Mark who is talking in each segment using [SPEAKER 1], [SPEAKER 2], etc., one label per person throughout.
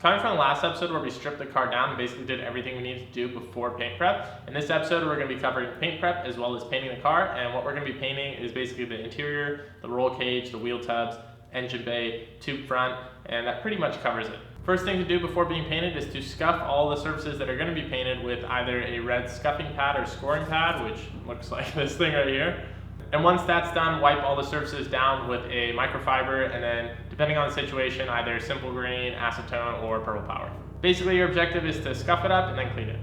[SPEAKER 1] Coming from the last episode where we stripped the car down and basically did everything we needed to do before paint prep, in this episode we're going to be covering paint prep as well as painting the car, and what we're going to be painting is basically the interior, the roll cage, the wheel tubs, engine bay, tube front, and that pretty much covers it. First thing to do before being painted is to scuff all the surfaces that are going to be painted with either a red scuffing pad or scoring pad, which looks like this thing right here. And once that's done, wipe all the surfaces down with a microfiber, and then depending on the situation, either simple green, acetone, or purple power. Basically your objective is to scuff it up and then clean it.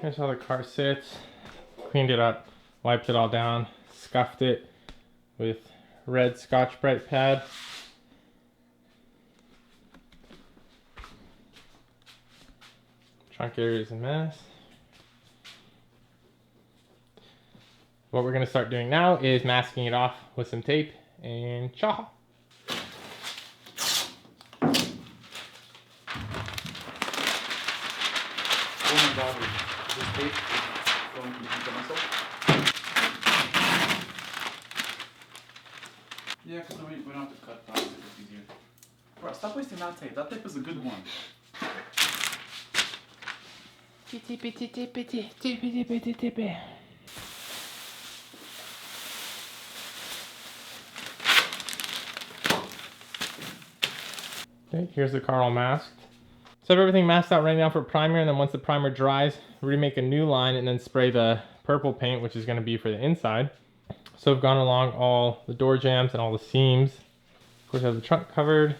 [SPEAKER 1] Here's how the car sits. Cleaned it up, wiped it all down, scuffed it with red Scotch-Brite pad. Trunk area is a mess. What we're going to start doing now is masking it off with some tape and chaw.
[SPEAKER 2] Oh my god, this tape is going to eat the muscle. Yeah, because we don't have to cut plastic, it's easier. Bro, stop wasting that tape. That tape is a good one.
[SPEAKER 1] Okay, here's the car all masked. So I have everything masked out right now for primer, and then once the primer dries, remake a new line and then spray the purple paint, which is going to be for the inside. So I've gone along all the door jambs and all the seams. Of course I have the trunk covered,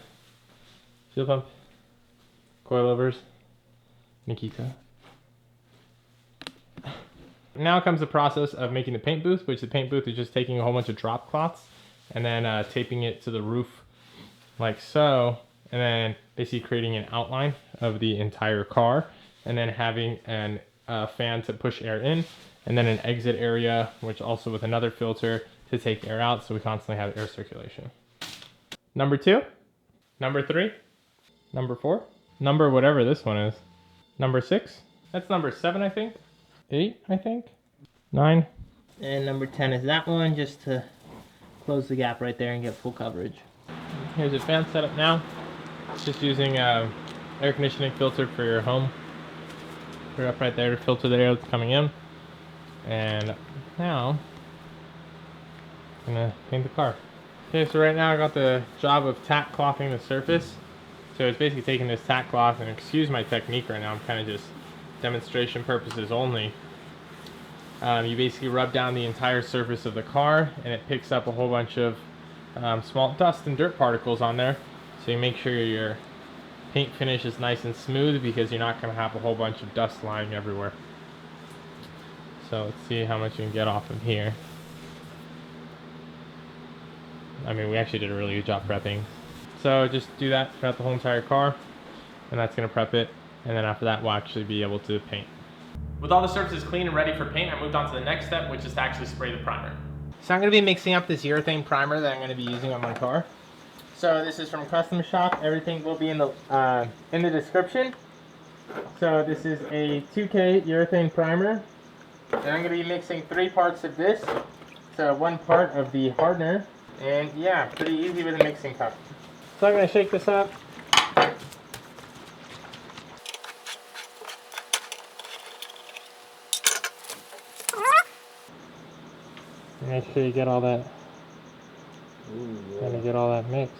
[SPEAKER 1] fuel pump, coilovers, Nikita. Now comes the process of making the paint booth, which the paint booth is just taking a whole bunch of drop cloths and then taping it to the roof like so, and then basically creating an outline of the entire car, and then having an fan to push air in, and then an exit area, which also with another filter to take air out, so we constantly have air circulation. Number 2, number 3, number 4, number whatever this one is, number 6, that's number 7 I think, 8 I think, 9, and number 10 is that one, just to close the gap right there and get full coverage. Here's a fan setup now. Just using air conditioning filter for your home. Put it up right there to filter the air that's coming in. And now I'm gonna paint the car. Okay, so right now I got the job of tack clothing the surface. So it's basically taking this tack cloth, and excuse my technique right now, I'm kind of just demonstration purposes only. You basically rub down the entire surface of the car, and it picks up a whole bunch of small dust and dirt particles on there. So you make sure your paint finish is nice and smooth, because you're not going to have a whole bunch of dust lying everywhere. So let's see how much you can get off of here. I mean, we actually did a really good job prepping. So just do that throughout the whole entire car, and that's going to prep it. And then after that, we'll actually be able to paint. With all the surfaces clean and ready for paint, I moved on to the next step, which is to actually spray the primer. So I'm going to be mixing up this urethane primer that I'm going to be using on my car. So this is from Custom Shop. Everything will be in the description. So this is a 2K urethane primer. And I'm going to be mixing 3 parts of this. So 1 part of the hardener. And yeah, pretty easy with a mixing cup. So I'm going to shake this up. Make sure you get all that.
[SPEAKER 2] Ooh, yeah.
[SPEAKER 1] Gonna get all that mixed.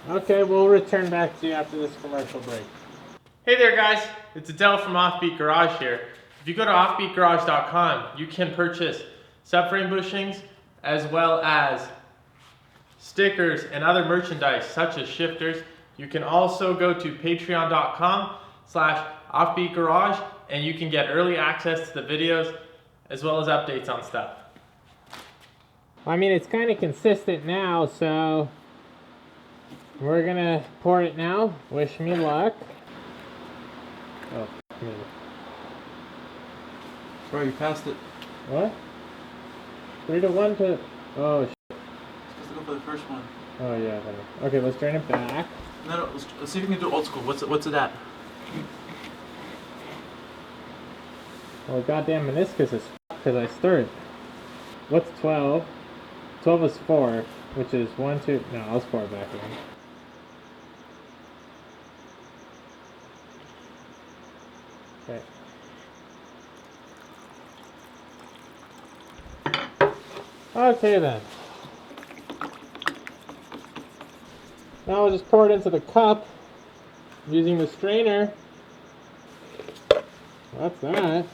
[SPEAKER 1] Okay, we'll return back to you after this commercial break. Hey there guys, it's Adele from Offbeat Garage here. If you go to offbeatgarage.com, you can purchase subframe bushings as well as stickers and other merchandise such as shifters. You can also go to patreon.com/offbeatgarage and you can get early access to the videos as well as updates on stuff. I mean, it's kind of consistent now, so we're gonna pour it now. Wish me luck. Oh,
[SPEAKER 2] Bro, you passed it.
[SPEAKER 1] what? 3 to 1 to... Oh, shit.
[SPEAKER 2] Supposed to go for the first one.
[SPEAKER 1] Oh, yeah. Okay, let's turn it back.
[SPEAKER 2] No, let's see if we can do old school. What's it at?
[SPEAKER 1] Well, goddamn meniscus is because I stirred. What's 12? 12 is 4, which is 1, 2... No, I'll score it back again. Okay then. Now I'll just pour it into the cup using the strainer. That's that.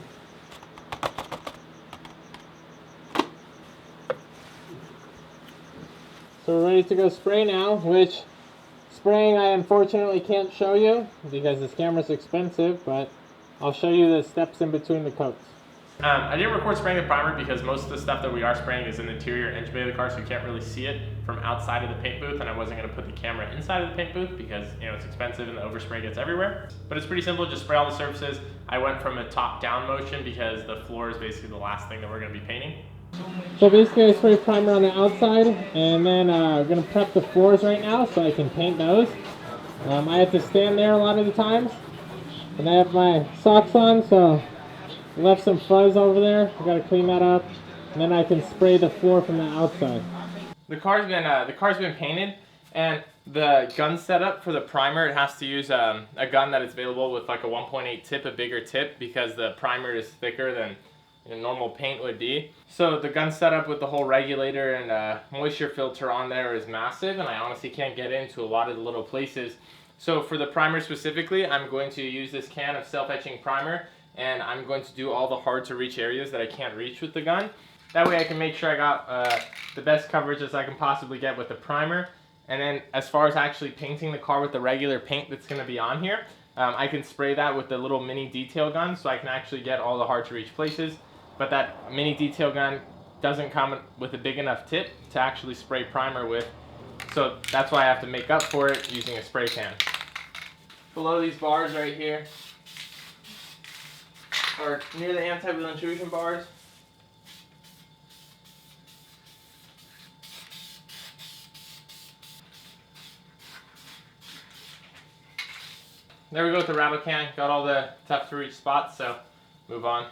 [SPEAKER 1] So we're ready to go spray now, which spraying I unfortunately can't show you because this camera's expensive, but I'll show you the steps in between the coats. I didn't record spraying the primer because most of the stuff that we are spraying is in the interior engine bay of the car, so you can't really see it from outside of the paint booth, and I wasn't going to put the camera inside of the paint booth because, you know, it's expensive and the overspray gets everywhere. But it's pretty simple, just spray all the surfaces. I went from a top-down motion because the floor is basically the last thing that we're going to be painting. So basically I spray primer on the outside, and then I'm going to prep the floors right now so I can paint those. I have to stand there a lot of the times, and I have my socks on, so left some fuzz over there. I gotta clean that up, and then I can spray the floor from the outside. The car's been painted, and the gun setup for the primer, it has to use a gun that is available with like a 1.8 tip, a bigger tip, because the primer is thicker than normal paint would be. So the gun setup with the whole regulator and moisture filter on there is massive, and I honestly can't get into a lot of the little places. So for the primer specifically, I'm going to use this can of self-etching primer, and I'm going to do all the hard to reach areas that I can't reach with the gun. That way I can make sure I got the best coverage as I can possibly get with the primer. And then as far as actually painting the car with the regular paint that's going to be on here, I can spray that with the little mini detail gun so I can actually get all the hard to reach places. But that mini detail gun doesn't come with a big enough tip to actually spray primer with. So that's why I have to make up for it using a spray can. Below these bars right here, or near the anti-wheel intrusion bars, there we go with the rattle can. Got all the tough to reach spots, so move on.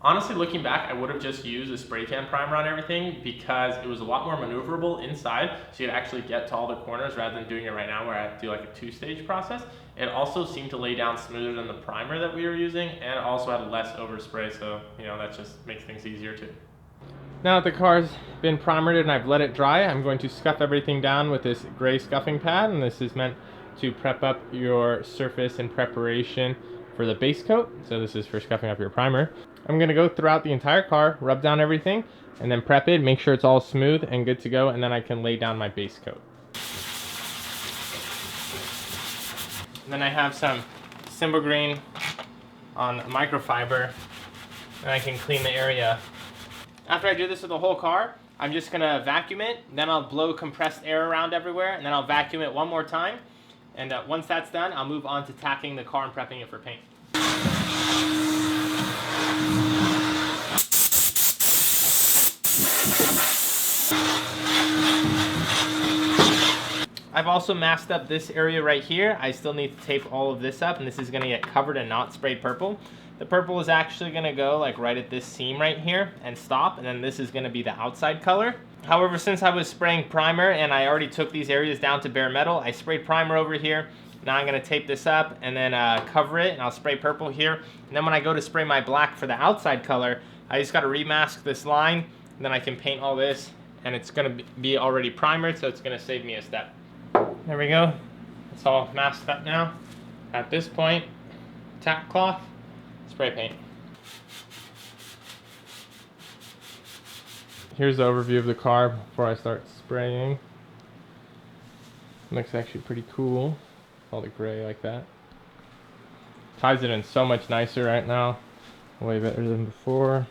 [SPEAKER 1] Honestly, looking back, I would have just used a spray can primer on everything because it was a lot more maneuverable inside, so you'd actually get to all the corners rather than doing it right now where I have to do like a two-stage process. It also seemed to lay down smoother than the primer that we were using, and also had less overspray, so you know that just makes things easier too. Now that the car's been primered and I've let it dry, I'm going to scuff everything down with this gray scuffing pad, and this is meant to prep up your surface in preparation for the base coat. So this is for scuffing up your primer. I'm going to go throughout the entire car, rub down everything, and then prep it, make sure it's all smooth and good to go, and then I can lay down my base coat. And then I have some Simba Green on microfiber, and I can clean the area. After I do this with the whole car, I'm just going to vacuum it, then I'll blow compressed air around everywhere, and then I'll vacuum it one more time. And once that's done, I'll move on to tacking the car and prepping it for paint. I've also masked up this area right here. I still need to tape all of this up, and this is going to get covered and not sprayed purple. The purple is actually going to go like right at this seam right here and stop, and then this is going to be the outside color. However, since I was spraying primer and I already took these areas down to bare metal, I sprayed primer over here. Now I'm going to tape this up and then cover it, and I'll spray purple here. And then when I go to spray my black for the outside color, I just got to remask this line, and then I can paint all this, and it's going to be already primered, so it's going to save me a step. There we go. It's all masked up now. At this point, tack cloth, spray paint. Here's the overview of the car before I start spraying. It looks actually pretty cool. All the gray like that. Ties it in so much nicer right now. Way better than before.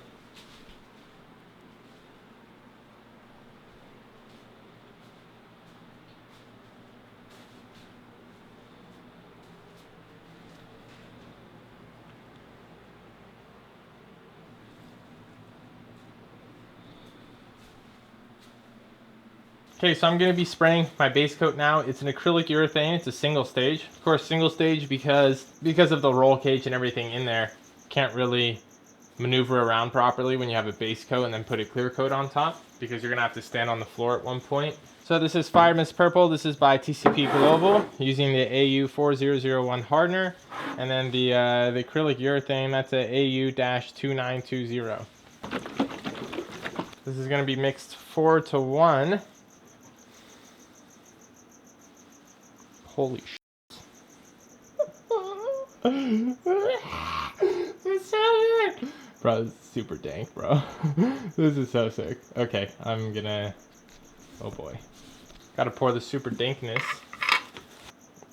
[SPEAKER 1] Okay, so I'm going to be spraying my base coat now. It's an acrylic urethane. It's a single stage. Of course, single stage because of the roll cage and everything in there. Can't really maneuver around properly when you have a base coat and then put a clear coat on top, because you're going to have to stand on the floor at one point. So this is Fire Mist Purple. This is by TCP Global using the AU4001 hardener. And then the acrylic urethane, that's a AU-2920. This is going to be mixed 4-to-1. Holy shit. It's so sick. Bro, this is super dank, bro. This is so sick. Okay, I'm gonna... Oh boy. Gotta pour the super dankness.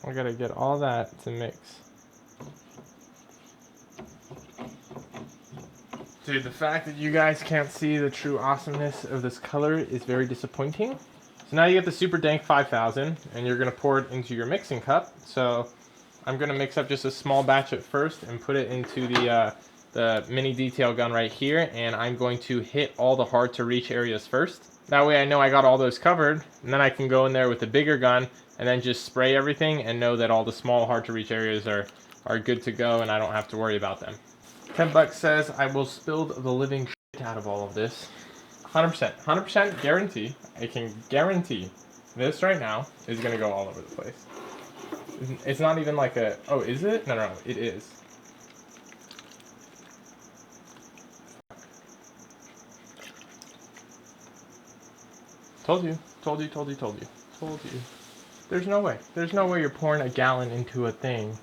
[SPEAKER 1] I gotta get all that to mix. Dude, the fact that you guys can't see the true awesomeness of this color is very disappointing. So now you get the Super Dank 5000, and you're going to pour it into your mixing cup. So I'm going to mix up just a small batch at first and put it into the mini detail gun right here, and I'm going to hit all the hard to reach areas first. That way I know I got all those covered, and then I can go in there with the bigger gun and then just spray everything and know that all the small hard to reach areas are good to go and I don't have to worry about them. 10 Bucks says I will spill the living shit out of all of this. 100% guarantee. I can guarantee this right now is gonna go all over the place. It's not even like a, oh, is it? No, it is. Told you. There's no way. There's no way you're pouring a gallon into a thing.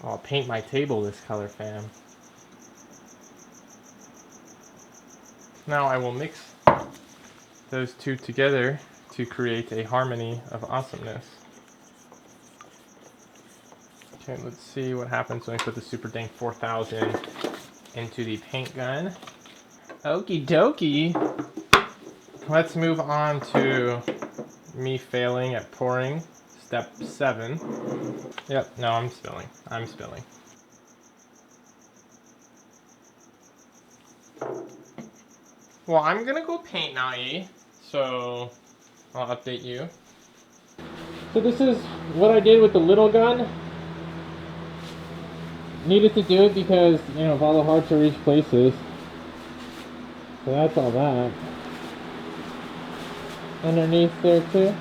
[SPEAKER 1] Oh, I'll paint my table this color, fam. Now I will mix those two together to create a harmony of awesomeness. Okay, let's see what happens when I put the Super Dank 4000 into the paint gun. Okie dokie. Let's move on to me failing at pouring. Step 7. Yep, no, I'm spilling. Well, I'm gonna go paint now, so I'll update you. So this is what I did with the little gun. Needed to do it because, you know, of all the hard to reach places. So that's all that. Underneath there too.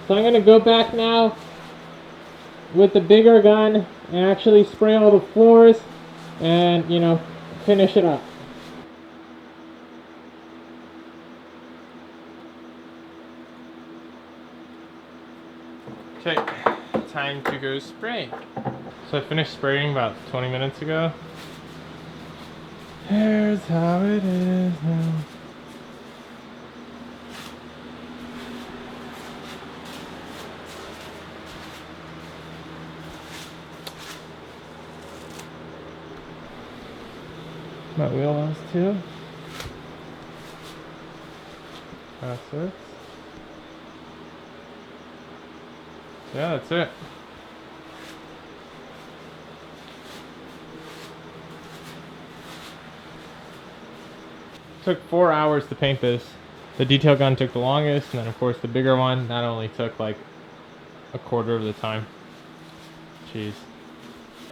[SPEAKER 1] So I'm gonna go back now with the bigger gun and actually spray all the floors and, you know, finish it up. Okay, time to go spray. So I finished spraying about 20 minutes ago. Here's how it is now. My wheel has too. That's it. Yeah, that's it. Took 4 hours to paint this. The detail gun took the longest, and then of course the bigger one that only took like a quarter of the time. Jeez.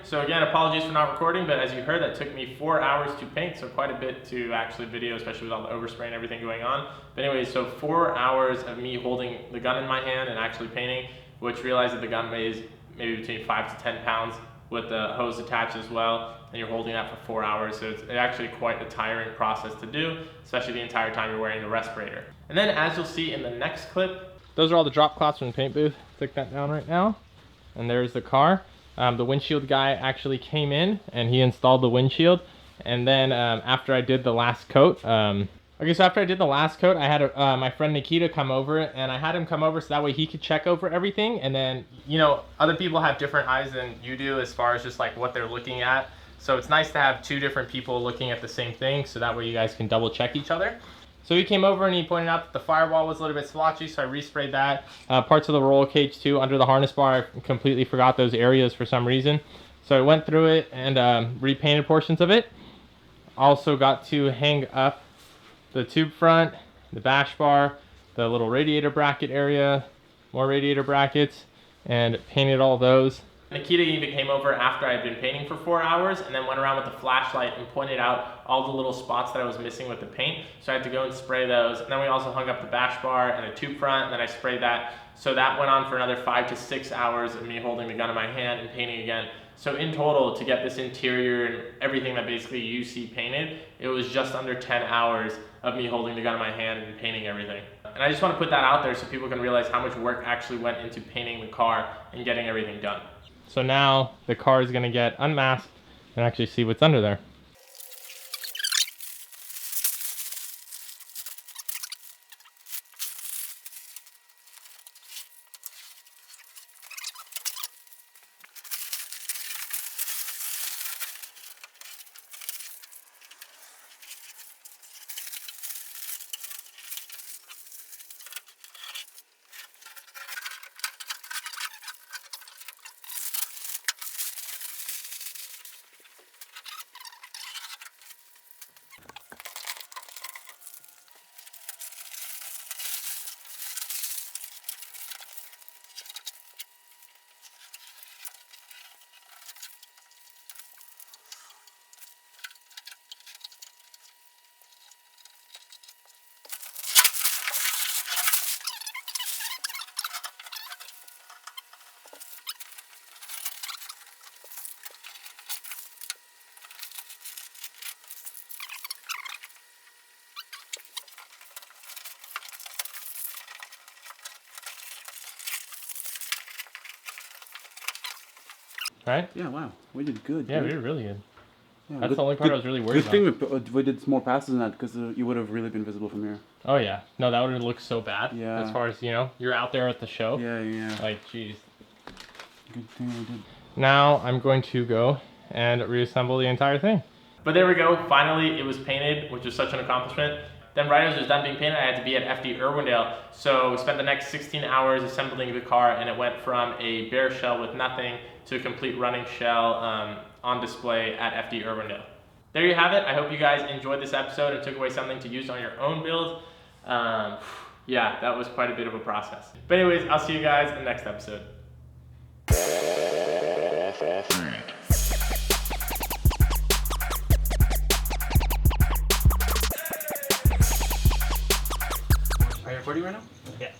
[SPEAKER 1] So again, apologies for not recording, but as you heard, that took me 4 hours to paint, so quite a bit to actually video, especially with all the overspray and everything going on. But anyways, so 4 hours of me holding the gun in my hand and actually painting, which realized that the gun weighs maybe between 5 to 10 pounds with the hose attached as well, and you're holding that for 4 hours, so it's actually quite a tiring process to do, especially the entire time you're wearing the respirator. And then as you'll see in the next clip, those are all the drop cloths from the paint booth. Stick that down right now. And there's the car. The windshield guy actually came in and he installed the windshield. And then after I did the last coat, I had my friend Nikita come over, and I had him come over so that way he could check over everything. And then, you know, other people have different eyes than you do as far as just like what they're looking at. So it's nice to have 2 different people looking at the same thing, so that way you guys can double check each other. So he came over and he pointed out that the firewall was a little bit splotchy, so I resprayed that. Parts of the roll cage too, under the harness bar, I completely forgot those areas for some reason. So I went through it and repainted portions of it. Also got to hang up the tube front, the bash bar, the little radiator bracket area, more radiator brackets, and painted all those. Nikita even came over after I had been painting for 4 hours and then went around with the flashlight and pointed out all the little spots that I was missing with the paint. So I had to go and spray those. And then we also hung up the bash bar and a tube front, and then I sprayed that. So that went on for another 5 to 6 hours of me holding the gun in my hand and painting again. So in total, to get this interior and everything that basically you see painted, it was just under 10 hours of me holding the gun in my hand and painting everything. And I just want to put that out there so people can realize how much work actually went into painting the car and getting everything done. So now the car is going to get unmasked and actually see what's under there. Right?
[SPEAKER 2] Yeah, wow. We did good.
[SPEAKER 1] Yeah,
[SPEAKER 2] dude.
[SPEAKER 1] we did really good.
[SPEAKER 2] Yeah,
[SPEAKER 1] That's the only part I was really worried about.
[SPEAKER 2] Good thing we did more passes than that, because you would have really been visible from here.
[SPEAKER 1] Oh yeah. No, that would have looked so bad.
[SPEAKER 2] Yeah.
[SPEAKER 1] As far as, you know, you're out there at the show.
[SPEAKER 2] Yeah, yeah.
[SPEAKER 1] Like, jeez.
[SPEAKER 2] Good thing we did.
[SPEAKER 1] Now I'm going to go and reassemble the entire thing. But there we go. Finally, it was painted, which was such an accomplishment. Then right as it was done being painted, I had to be at FD Irwindale. So we spent the next 16 hours assembling the car, and it went from a bare shell with nothing to a complete running shell on display at FD Irwindale. There you have it. I hope you guys enjoyed this episode and took away something to use on your own build. Yeah, that was quite a bit of a process. But anyways, I'll see you guys in the next episode.
[SPEAKER 2] Are you recording right now?
[SPEAKER 1] Yeah.